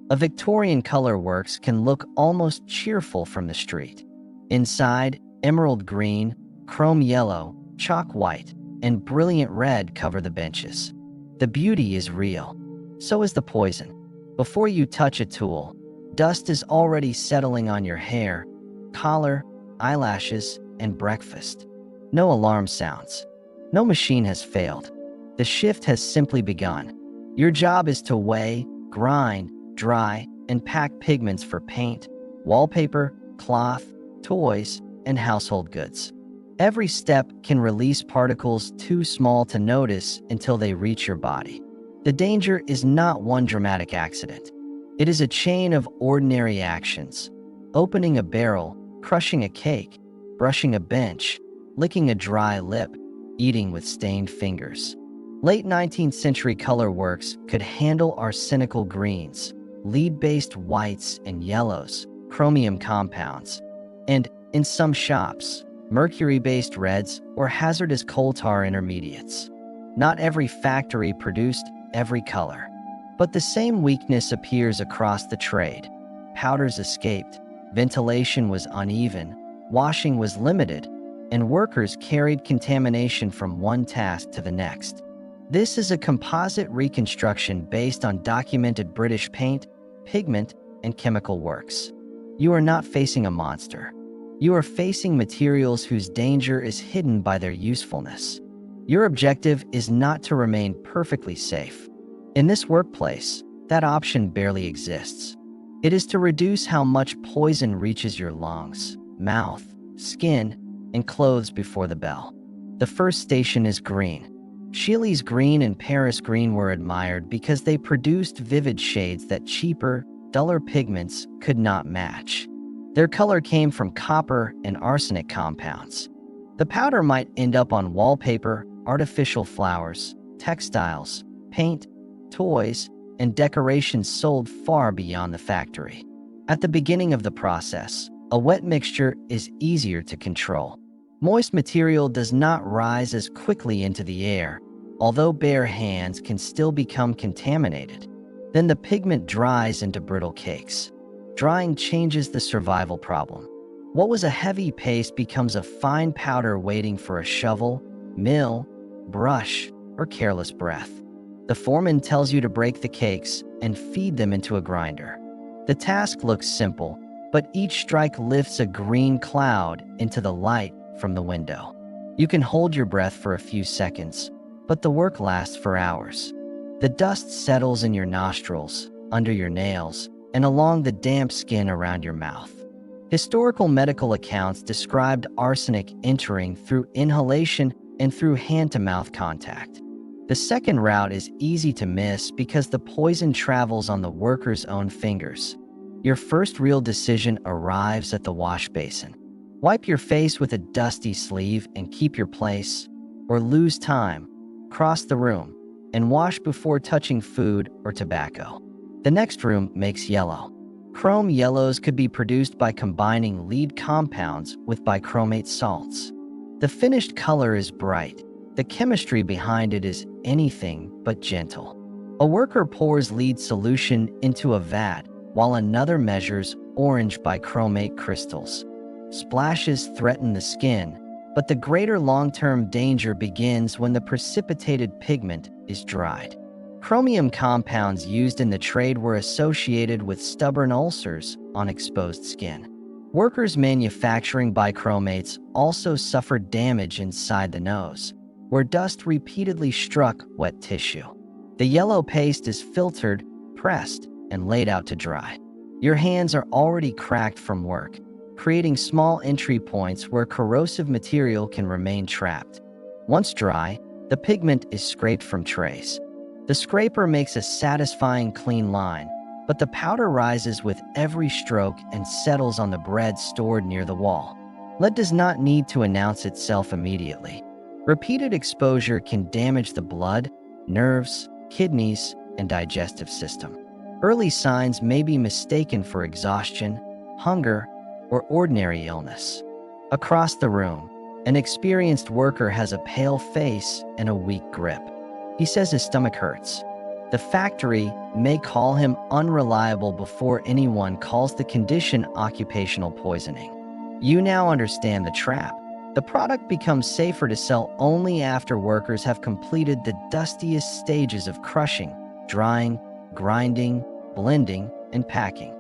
A Victorian color works can look almost cheerful from the street. Inside, emerald green, chrome yellow, chalk white, and brilliant red cover the benches. The beauty is real. So is the poison. Before you touch a tool, dust is already settling on your hair, collar, eyelashes, and breakfast. No alarm sounds. No machine has failed. The shift has simply begun. Your job is to weigh, grind, dry, and pack pigments for paint, wallpaper, cloth, toys, and household goods. Every step can release particles too small to notice until they reach your body. The danger is not one dramatic accident. It is a chain of ordinary actions. Opening a barrel, crushing a cake, brushing a bench, licking a dry lip, eating with stained fingers. Late 19th century color works could handle arsenical greens, lead-based whites and yellows, chromium compounds, and, in some shops, mercury-based reds or hazardous coal tar intermediates. Not every factory produced every color, but the same weakness appears across the trade. Powders escaped, ventilation was uneven, washing was limited, and workers carried contamination from one task to the next. This is a composite reconstruction based on documented British paint, pigment, and chemical works. You are not facing a monster. You are facing materials whose danger is hidden by their usefulness. Your objective is not to remain perfectly safe. In this workplace, that option barely exists. It is to reduce how much poison reaches your lungs, mouth, skin, and clothes before the bell. The first station is green. Chile's green and Paris green were admired because they produced vivid shades that cheaper, duller pigments could not match. Their color came from copper and arsenic compounds. The powder might end up on wallpaper, artificial flowers, textiles, paint, toys, and decorations sold far beyond the factory. At the beginning of the process, a wet mixture is easier to control. Moist material does not rise as quickly into the air, although bare hands can still become contaminated. Then the pigment dries into brittle cakes. Drying changes the survival problem. What was a heavy paste becomes a fine powder waiting for a shovel, mill, brush, or careless breath. The foreman tells you to break the cakes and feed them into a grinder. The task looks simple, but each strike lifts a green cloud into the light from the window. You can hold your breath for a few seconds, but the work lasts for hours. The dust settles in your nostrils, under your nails, and along the damp skin around your mouth. Historical medical accounts described arsenic entering through inhalation and through hand-to-mouth contact. The second route is easy to miss because the poison travels on the worker's own fingers. Your first real decision arrives at the wash basin. Wipe your face with a dusty sleeve and keep your place, or lose time, cross the room, and wash before touching food or tobacco. The next room makes yellow. Chrome yellows could be produced by combining lead compounds with bichromate salts. The finished color is bright. The chemistry behind it is anything but gentle. A worker pours lead solution into a vat while another measures orange bichromate crystals. Splashes threaten the skin, but the greater long-term danger begins when the precipitated pigment is dried. Chromium compounds used in the trade were associated with stubborn ulcers on exposed skin. Workers manufacturing bichromates also suffered damage inside the nose, where dust repeatedly struck wet tissue. The yellow paste is filtered, pressed, and laid out to dry. Your hands are already cracked from work, creating small entry points where corrosive material can remain trapped. Once dry, the pigment is scraped from trays. The scraper makes a satisfying clean line, but the powder rises with every stroke and settles on the bread stored near the wall. Lead does not need to announce itself immediately. Repeated exposure can damage the blood, nerves, kidneys, and digestive system. Early signs may be mistaken for exhaustion, hunger, or ordinary illness. Across the room, an experienced worker has a pale face and a weak grip. He says his stomach hurts. The factory may call him unreliable before anyone calls the condition occupational poisoning. You now understand the trap. The product becomes safer to sell only after workers have completed the dustiest stages of crushing, drying, grinding, blending, and packing.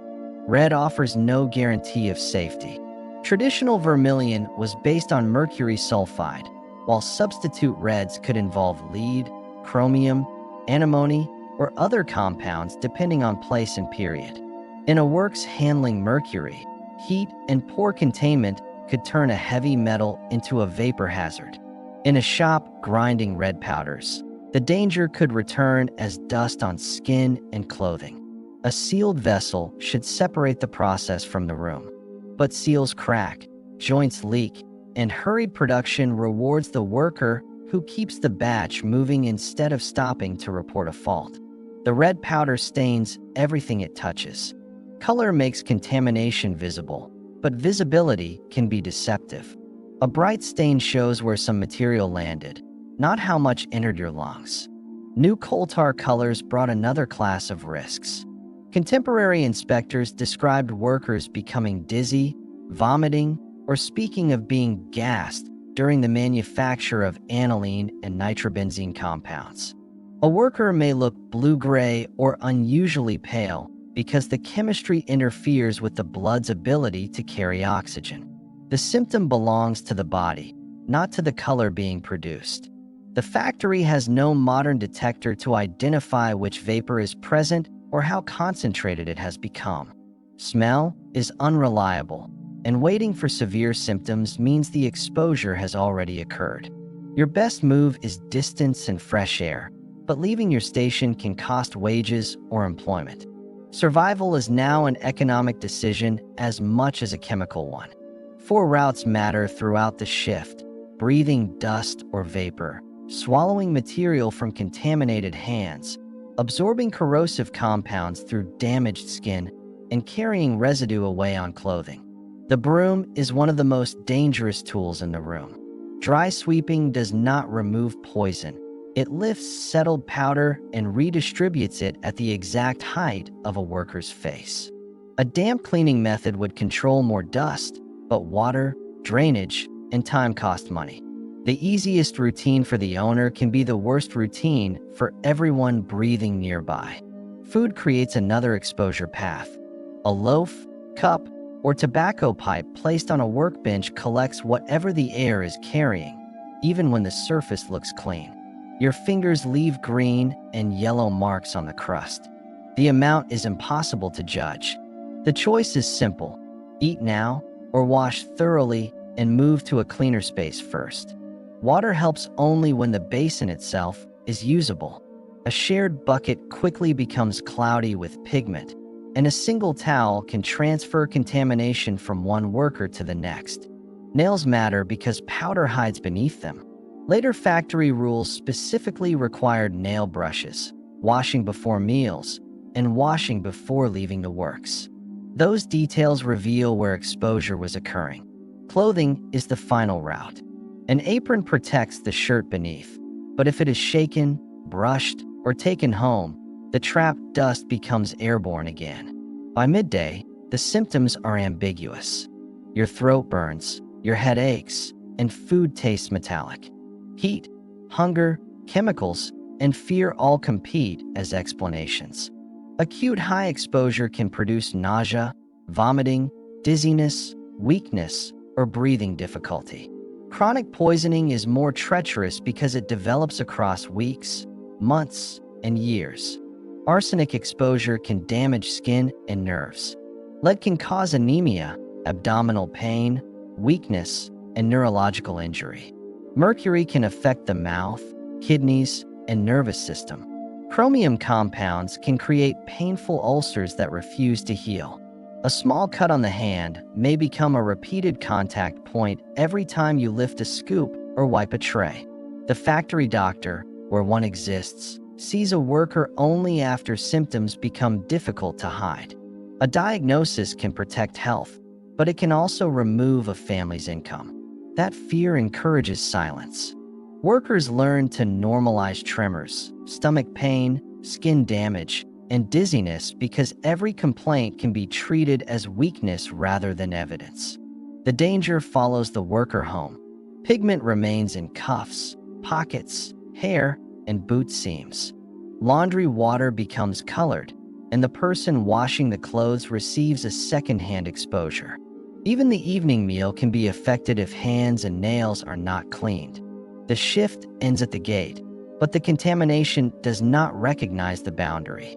Red offers no guarantee of safety. Traditional vermilion was based on mercury sulfide, while substitute reds could involve lead, chromium, antimony, or other compounds depending on place and period. In a works handling mercury, heat and poor containment could turn a heavy metal into a vapor hazard. In a shop grinding red powders, the danger could return as dust on skin and clothing. A sealed vessel should separate the process from the room. But seals crack, joints leak, and hurried production rewards the worker who keeps the batch moving instead of stopping to report a fault. The red powder stains everything it touches. Color makes contamination visible, but visibility can be deceptive. A bright stain shows where some material landed, not how much entered your lungs. New coal tar colors brought another class of risks. Contemporary inspectors described workers becoming dizzy, vomiting, or speaking of being gassed during the manufacture of aniline and nitrobenzene compounds. A worker may look blue-gray or unusually pale because the chemistry interferes with the blood's ability to carry oxygen. The symptom belongs to the body, not to the color being produced. The factory has no modern detector to identify which vapor is present or how concentrated it has become. Smell is unreliable, and waiting for severe symptoms means the exposure has already occurred. Your best move is distance and fresh air, but leaving your station can cost wages or employment. Survival is now an economic decision as much as a chemical one. 4 routes matter throughout the shift: breathing dust or vapor, swallowing material from contaminated hands, absorbing corrosive compounds through damaged skin, and carrying residue away on clothing. The broom is one of the most dangerous tools in the room. Dry sweeping does not remove poison. It lifts settled powder and redistributes it at the exact height of a worker's face. A damp cleaning method would control more dust, but water, drainage, and time cost money. The easiest routine for the owner can be the worst routine for everyone breathing nearby. Food creates another exposure path. A loaf, cup, or tobacco pipe placed on a workbench collects whatever the air is carrying, even when the surface looks clean. Your fingers leave green and yellow marks on the crust. The amount is impossible to judge. The choice is simple: eat now or wash thoroughly and move to a cleaner space first. Water helps only when the basin itself is usable. A shared bucket quickly becomes cloudy with pigment, and a single towel can transfer contamination from one worker to the next. Nails matter because powder hides beneath them. Later factory rules specifically required nail brushes, washing before meals, and washing before leaving the works. Those details reveal where exposure was occurring. Clothing is the final route. An apron protects the shirt beneath, but if it is shaken, brushed, or taken home, the trapped dust becomes airborne again. By midday, the symptoms are ambiguous. Your throat burns, your head aches, and food tastes metallic. Heat, hunger, chemicals, and fear all compete as explanations. Acute high exposure can produce nausea, vomiting, dizziness, weakness, or breathing difficulty. Chronic poisoning is more treacherous because it develops across weeks, months, and years. Arsenic exposure can damage skin and nerves. Lead can cause anemia, abdominal pain, weakness, and neurological injury. Mercury can affect the mouth, kidneys, and nervous system. Chromium compounds can create painful ulcers that refuse to heal. A small cut on the hand may become a repeated contact point every time you lift a scoop or wipe a tray. The factory doctor, where one exists, sees a worker only after symptoms become difficult to hide. A diagnosis can protect health, but it can also remove a family's income. That fear encourages silence. Workers learn to normalize tremors, stomach pain, skin damage, and dizziness because every complaint can be treated as weakness rather than evidence. The danger follows the worker home. Pigment remains in cuffs, pockets, hair, and boot seams. Laundry water becomes colored, and the person washing the clothes receives a secondhand exposure. Even the evening meal can be affected if hands and nails are not cleaned. The shift ends at the gate, but the contamination does not recognize the boundary.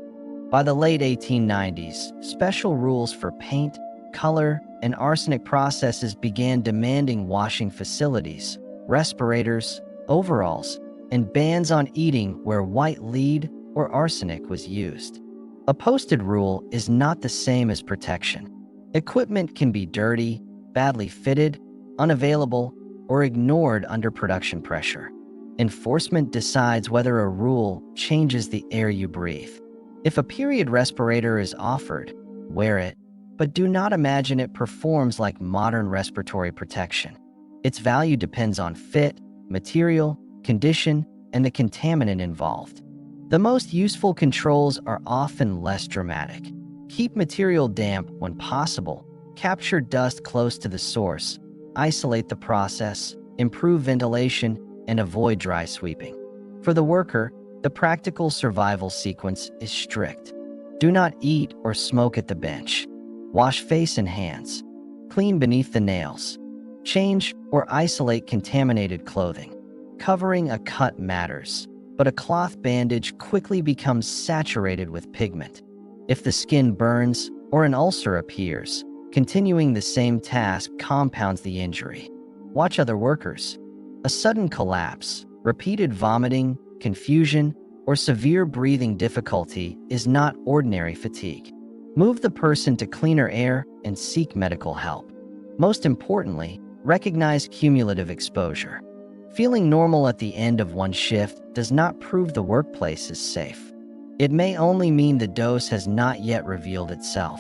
By the late 1890s, special rules for paint, color, and arsenic processes began demanding washing facilities, respirators, overalls, and bans on eating where white lead or arsenic was used. A posted rule is not the same as protection. Equipment can be dirty, badly fitted, unavailable, or ignored under production pressure. Enforcement decides whether a rule changes the air you breathe. If a period respirator is offered, wear it, but do not imagine it performs like modern respiratory protection. Its value depends on fit, material, condition, and the contaminant involved. The most useful controls are often less dramatic. Keep material damp when possible, capture dust close to the source, isolate the process, improve ventilation, and avoid dry sweeping. For the worker, the practical survival sequence is strict. Do not eat or smoke at the bench. Wash face and hands. Clean beneath the nails. Change or isolate contaminated clothing. Covering a cut matters, but a cloth bandage quickly becomes saturated with pigment. If the skin burns or an ulcer appears, continuing the same task compounds the injury. Watch other workers. A sudden collapse, repeated vomiting, confusion, or severe breathing difficulty is not ordinary fatigue. Move the person to cleaner air and seek medical help. Most importantly, recognize cumulative exposure. Feeling normal at the end of one shift does not prove the workplace is safe. It may only mean the dose has not yet revealed itself.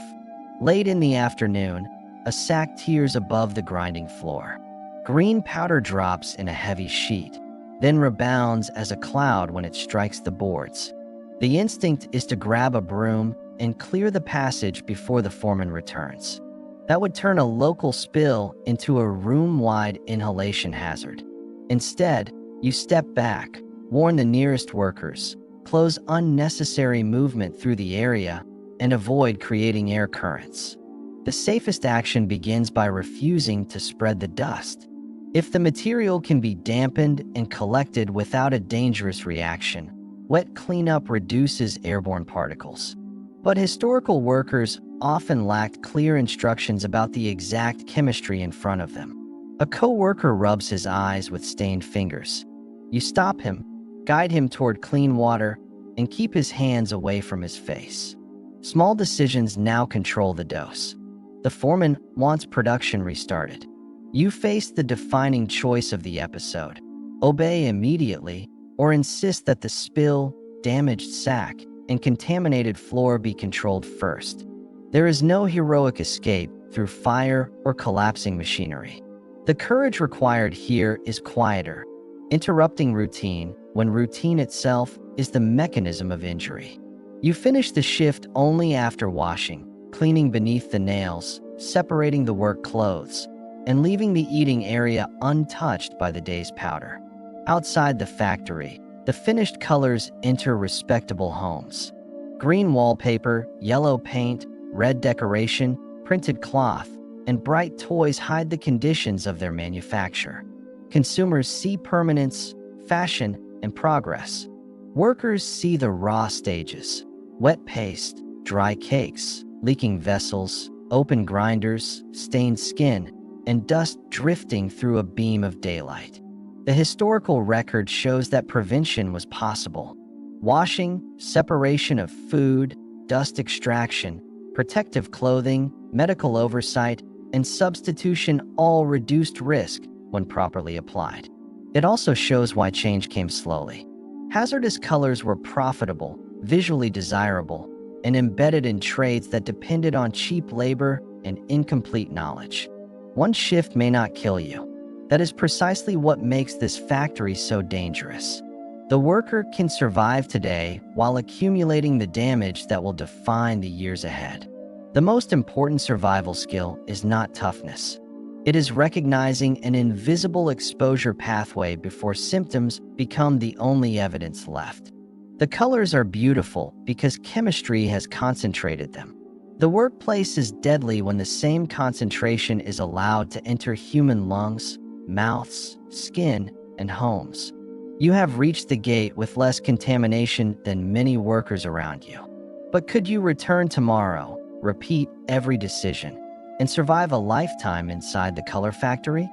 Late in the afternoon, a sack tears above the grinding floor. Green powder drops in a heavy sheet, then rebounds as a cloud when it strikes the boards. The instinct is to grab a broom and clear the passage before the foreman returns. That would turn a local spill into a room-wide inhalation hazard. Instead, you step back, warn the nearest workers, close unnecessary movement through the area, and avoid creating air currents. The safest action begins by refusing to spread the dust. If the material can be dampened and collected without a dangerous reaction, wet cleanup reduces airborne particles. But historical workers often lacked clear instructions about the exact chemistry in front of them. A co-worker rubs his eyes with stained fingers. You stop him, guide him toward clean water, and keep his hands away from his face. Small decisions now control the dose. The foreman wants production restarted. You face the defining choice of the episode. Obey immediately, or insist that the spill, damaged sack, and contaminated floor be controlled first. There is no heroic escape through fire or collapsing machinery. The courage required here is quieter, interrupting routine when routine itself is the mechanism of injury. You finish the shift only after washing, cleaning beneath the nails, separating the work clothes, and leaving the eating area untouched by the day's powder. Outside the factory, the finished colors enter respectable homes. Green wallpaper, yellow paint, red decoration, printed cloth, and bright toys hide the conditions of their manufacture. Consumers see permanence, fashion, and progress. Workers see the raw stages: wet paste, dry cakes, leaking vessels, open grinders, stained skin, and dust drifting through a beam of daylight. The historical record shows that prevention was possible. Washing, separation of food, dust extraction, protective clothing, medical oversight, and substitution all reduced risk when properly applied. It also shows why change came slowly. Hazardous colors were profitable, visually desirable, and embedded in trades that depended on cheap labor and incomplete knowledge. One shift may not kill you. That is precisely what makes this factory so dangerous. The worker can survive today while accumulating the damage that will define the years ahead. The most important survival skill is not toughness. It is recognizing an invisible exposure pathway before symptoms become the only evidence left. The colors are beautiful because chemistry has concentrated them. The workplace is deadly when the same concentration is allowed to enter human lungs, mouths, skin, and homes. You have reached the gate with less contamination than many workers around you. But could you return tomorrow, repeat every decision, and survive a lifetime inside the color factory?